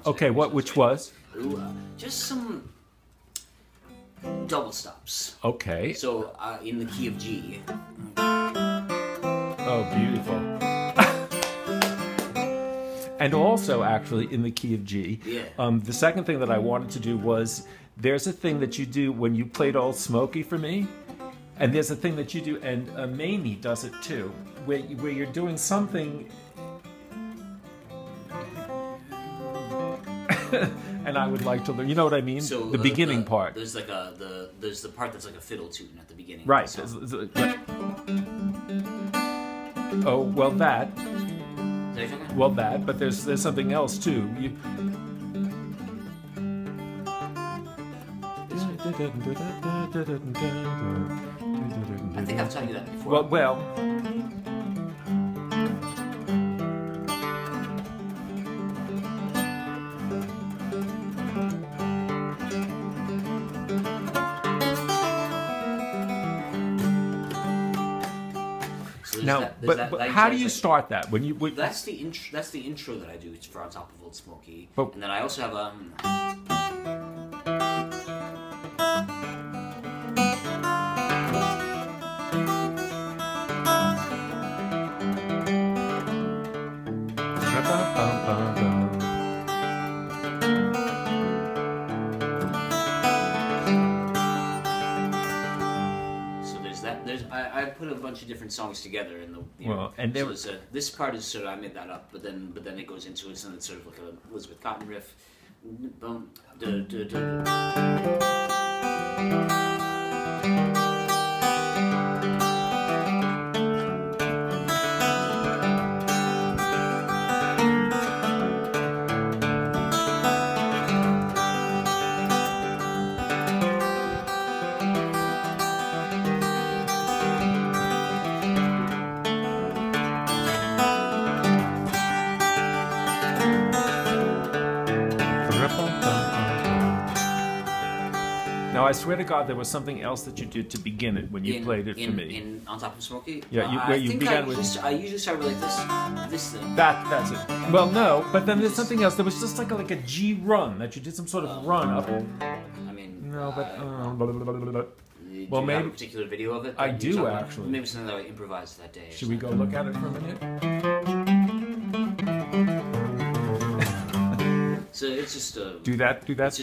Okay, which was? Ooh, just some double stops. Okay. So in the key of G. Oh, beautiful. And also, actually, in the key of G. Yeah. The second thing that I wanted to do was, there's a thing that you do when you played Old Smokey for me, and there's a thing that you do, and Mamie does it too, where you're doing something, and I would like to learn. You know what I mean? So the beginning part. There's like there's the part that's like a fiddle tune at the beginning. Right. Oh well, that. Well, that, but there's something else too. I think I've told you that before. Well. Now, but how do you start that when you? That's the intro. That's the intro that I do. It's for on top of Old Smokey, but, and then I also have I put a bunch of different songs together in the this part is sort of I made that up, but then it goes into it's sort of like a Elizabeth Cotton riff. Boom, Now, I swear to God, there was something else that you did to begin it when you played it for me. On top of Smokey? Yeah, where you began with... I usually start with like this thing. That's it. Well, no, but then there's something else. There was just like a G run, that you did some sort of run up. I mean... No, but... well, maybe... have a particular video of it? I do, actually. Maybe something that I improvised that day. Should we go look at it for a minute? So it's just a do that. It's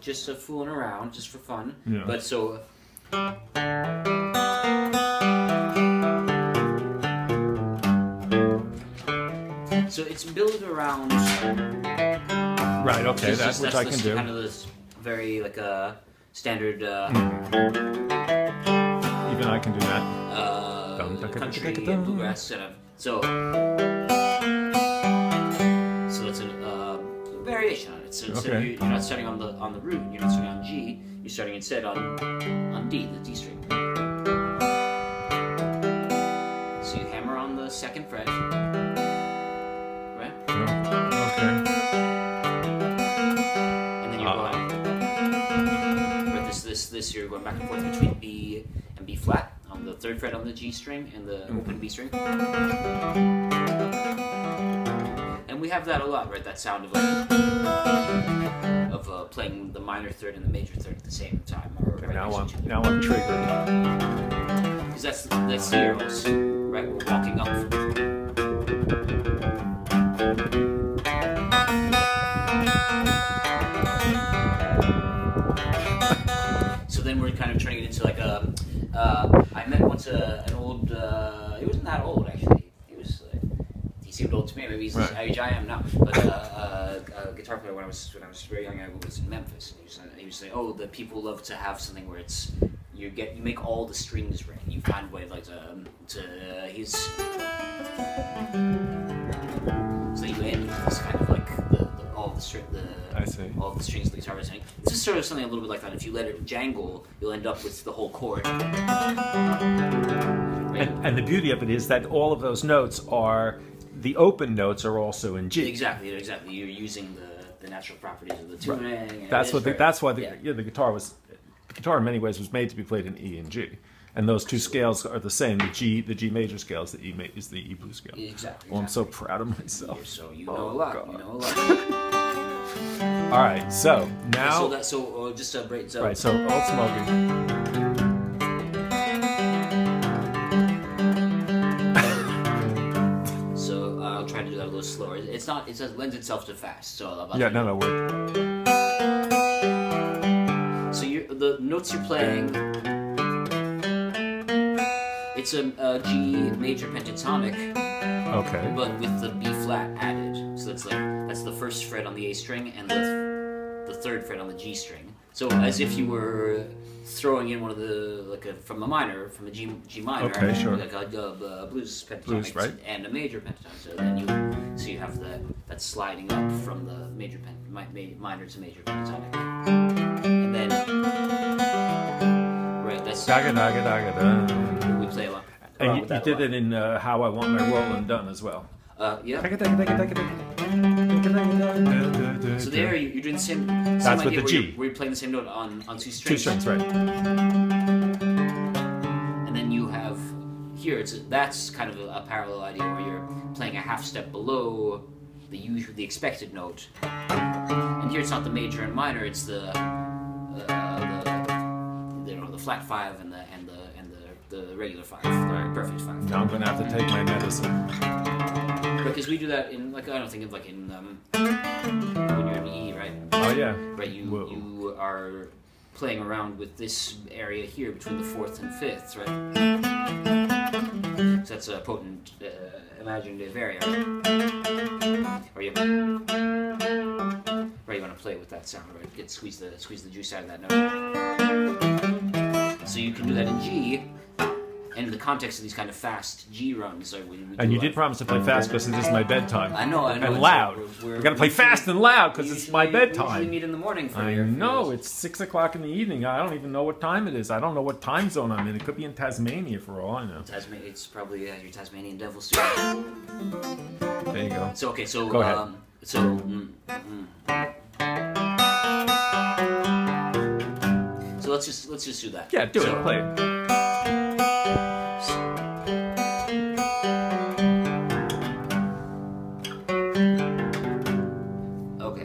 just a fooling around, just for fun. Yeah. But so. So it's built around. Right. Okay. That's which I can do. Kind of this very like a standard. Even I can do that. Country and bluegrass setup. So that's a variation on it. So instead of you're not starting on the root, you're not starting on G. You're starting instead on D, the D string. So you hammer on the second fret, right? Okay. And then you're going. With this you're going back and forth between B and B flat on the third fret on the G string and the open B string. And we have that a lot, right? That sound of playing the minor third and the major third at the same time. Now I'm triggered. Because that's the zeros, right? We're walking up. So then we're kind of turning it into like a. I met once an old. He wasn't that old actually. He seemed old to me. Maybe he's the age I am now. But a guitar player when I was very young, I was in Memphis. And he was saying, "Oh, the people love to have something where it's you make all the strings ring. You find a way like so you end with this kind of like all the strings of the guitar are saying. It's just sort of something a little bit like that. If you let it jangle, you'll end up with the whole chord. Right? And the beauty of it is that all of those notes are. The open notes are also in G. Exactly. You're using the natural properties of the tuning. Right. That's why the guitar in many ways was made to be played in E and G, and those two scales are the same. The G major scale is the E blues scale. Exactly. Oh, I'm so proud of myself. You know a lot. God. You know a lot. All right, so now. Just a break. So, right, so Old Smokey. So I'll try to do that a little slower. It's not. It lends itself to fast. So Yeah, no, we're. So the notes you're playing. It's a G major pentatonic. Okay. But with the B flat added. So that's the first fret on the A string and the third fret on the G string. So as if you were throwing in one of the from a G minor. Okay, sure. Like a blues pentatonic. Blues, right. And a major pentatonic. So then you have that sliding up from the minor to major pentatonic. And then right, that's Daga daga daga da. we play a lot. And you did it in How I Want My Rollin' Done as well. Yeah. So there you're doing the same That's with idea the G. where you're playing the same note on two strings. Two strings, right. And then you have here that's kind of a parallel idea where you're playing a half step below the expected note. And here it's not the major and minor, it's the flat 5 and the regular 5, the perfect 5. Now I'm gonna have to take my medicine. Because we do that in I don't think of in when you're in E, right? Oh yeah. Right, you are playing around with this area here between the 4th and 5th, right? So that's a potent imaginative area, right? Or you want to play with that sound, right? Squeeze the juice out of that note. So you can do that in G. And in the context of these kind of fast G runs, and you did promise to play fast because this is my bedtime. I know. And loud. We're gonna play fast and loud because it's my bedtime. We usually meet in the morning. I know it's 6 o'clock in the evening. I don't even know what time it is. I don't know what time zone I'm in. It could be in Tasmania for all I know. It's probably your Tasmanian devil suit. There you go. So go ahead. So let's just do that. Yeah, do it. Play it.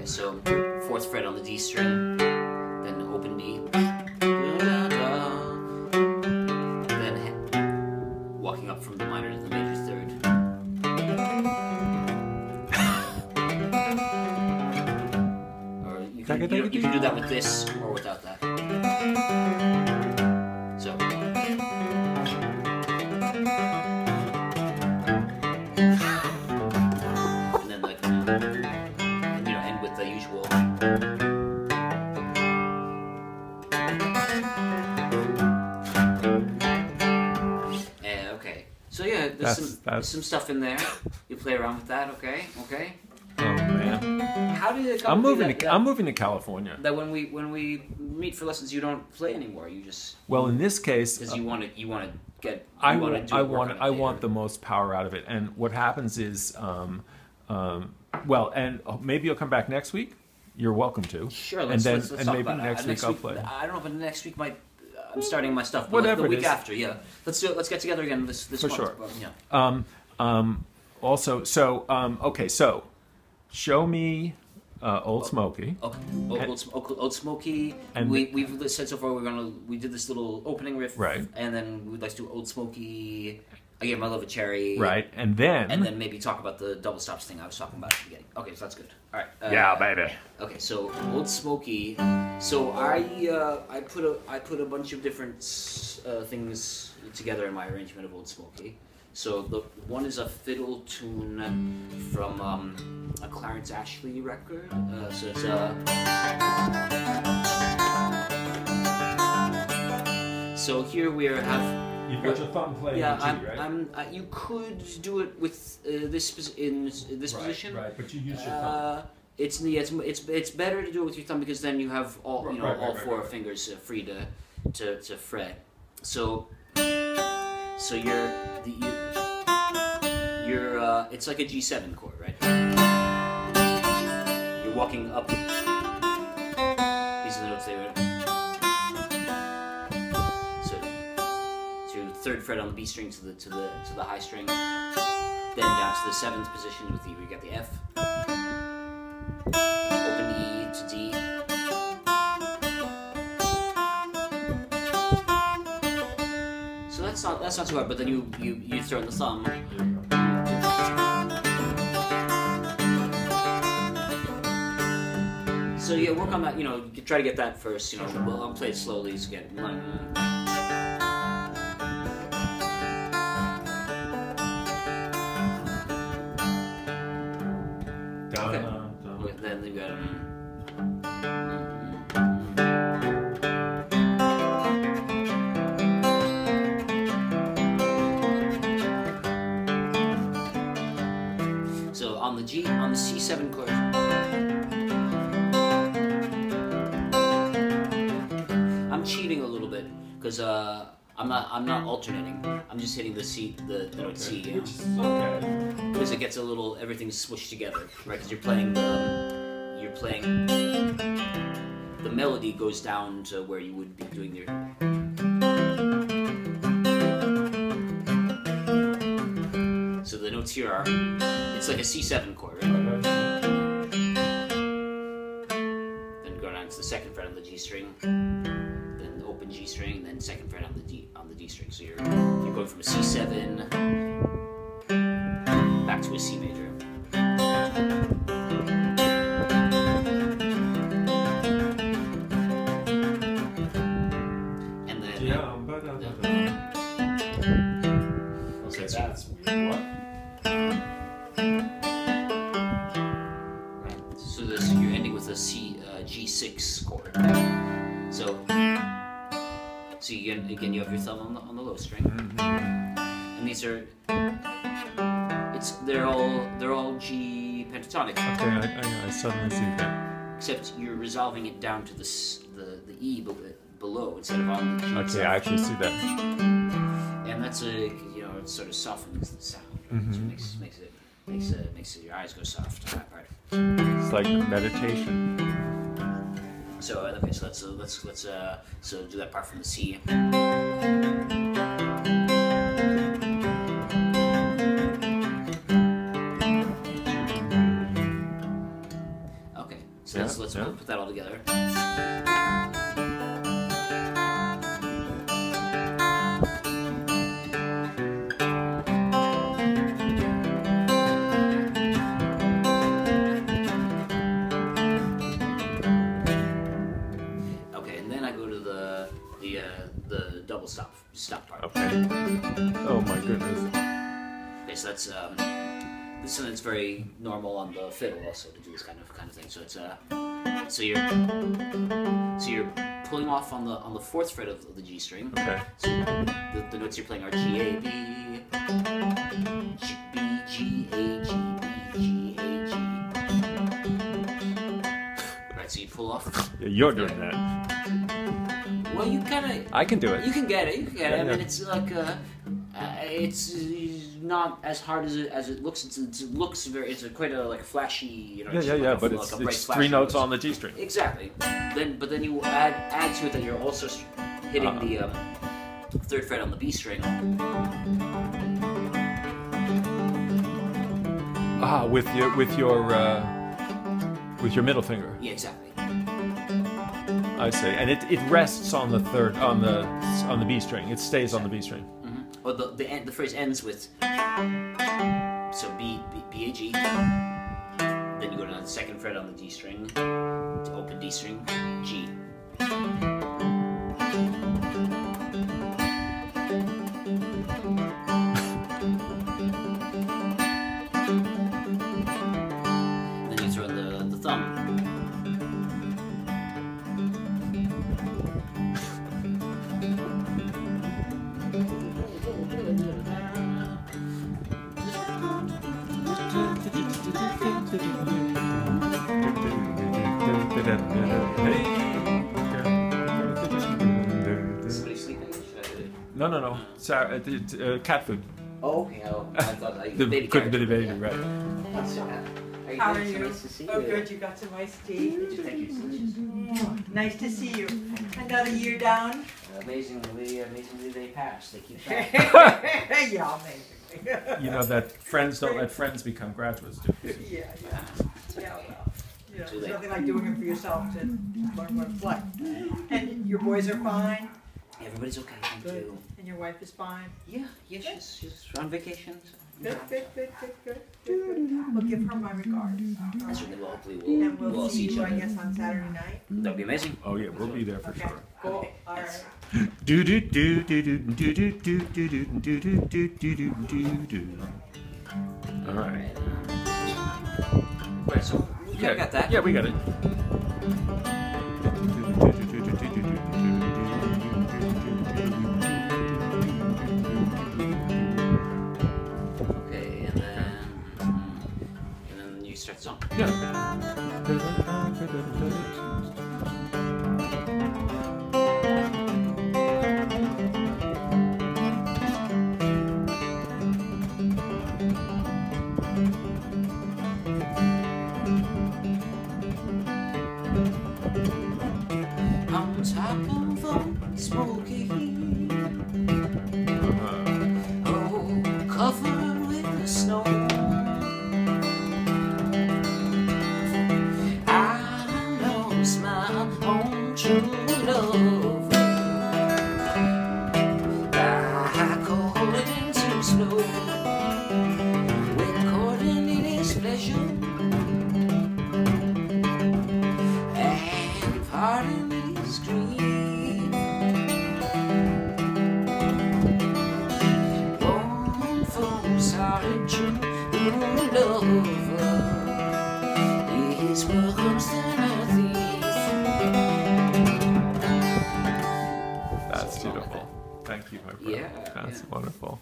So 4th fret on the D string, then open D, then walking up from the minor to the major 3rd. Or you can do that with this or without that. So. And then end with the usual. Okay. So yeah, there's some stuff in there. You play around with that, okay? Oh man. How did it come? I'm moving to California. That when we meet for lessons, you don't play anymore. You just. Well, in this case, because you want to get. I want the most power out of it, and what happens is. Well, and maybe you'll come back next week. You're welcome to. Sure, let's talk maybe about next week I'll play. I don't know, but next week I'm starting my stuff. But whatever the week it is. After, yeah. Let's get together again this for month. Sure. Yeah. Also, okay, so show me Old Smokey. Okay. Old Smokey. And we've said so far we did this little opening riff, right? And then we'd like to do Old Smokey. Again, I Love a Cherry. Right, and then maybe talk about the double stops thing I was talking about at the beginning. Okay, so that's good. All right. Yeah, baby. Okay, so Old Smokey. So I put a bunch of different things together in my arrangement of Old Smokey. So the one is a fiddle tune from a Clarence Ashley record. So it's So here we have. You've got your thumb playing yeah, G, right? You could do it with this position. Right, but you use your thumb. It's better to do it with your thumb because then you have all all four fingers free to fret. So you're it's like a G7 chord, right? You're walking up. These are the notes they were. Third fret on the B string to the high string, then down to the 7th position with where you get the F, open E to D, that's not too hard. But then you throw in the thumb. So yeah, work on that. You know, try to get that first. You know, I'll play it slowly to get. Okay. Then you got. So on the C7 chord. I'm cheating a little bit because I'm not alternating. I'm just hitting the C, the note C. Yeah. Okay. Because it gets a little, everything's smushed together, right? Because you're playing the melody goes down to where you would be doing your. So the notes here are, it's like a C7 chord, right? Then go down to the second fret on the G string, then the open G string, then second fret on the D string. So you're going from a C7 back to a C major. And then okay, that's what? Right. So this you're ending with a G6 chord. So you again you have your thumb on the low string, and these are they're all G pentatonic. Okay, I suddenly see that. Except you're resolving it down to the E below instead of on the G. Okay, I actually see that. And that's it sort of softens the sound. So it makes your eyes go soft. Right. It's like meditation. So okay, so let's do that part from the C. Okay, so let's put that all together. Double stop part. Okay. Oh my goodness. Okay, so that's this one. It's very normal on the fiddle also to do this kind of thing. So it's so you're pulling off on the fourth fret of the G string. Okay. So the notes you're playing are G A B, G B G A G B G A G. Right. So you pull off. Yeah, you're doing that. Well, you kind of. I can do it. You can get it. Yeah, I mean, it's like it's not as hard as it looks. It looks very. It's quite a flashy. But it's three notes on the G string. Exactly. But then you add to it that you're also hitting the third fret on the B string. With your middle finger. Yeah, exactly. I see, and it rests on the third on the B string. It stays on the B string. Well, the phrase ends with so B A G. Then you go to the second fret on the D string, to open D string, G. Then you throw in the thumb. Somebody sleeping? No. Sorry, cat food. Oh, okay. I thought baby couldn't be the baby, yeah. right? How are you? Nice to see Oh, you. good. You got some iced tea. Thank you. Nice to see you. Another year down. Amazingly, they pass. They keep track. Yeah, amazingly. You know that friends don't let friends become graduate students. Yeah, well. Too There's late. nothing like doing it for yourself to learn what it's like. And your boys are fine? Everybody's okay, thank Good. you. And your wife is fine? Yeah, she's on vacation. So. Good. Well, give her my regards. That's really well, hopefully And we'll we'll see each you, I other. guess, on Saturday night. That'd be amazing. Oh yeah, we'll be there for Okay, sure. cool. All right. Do do do do do do do do do do do do do do do. All right. Right, so we kind of got that. Yeah, we got it. Okay, and then you start the song. Yeah. On top of Smokey, oh, covered with snow. I lost my own true love. I called it into snow with Chord in his pleasure and pardon his grief. One for solid true love is worse than a thief. That's beautiful. Thank you, my friend. Yeah, That's wonderful.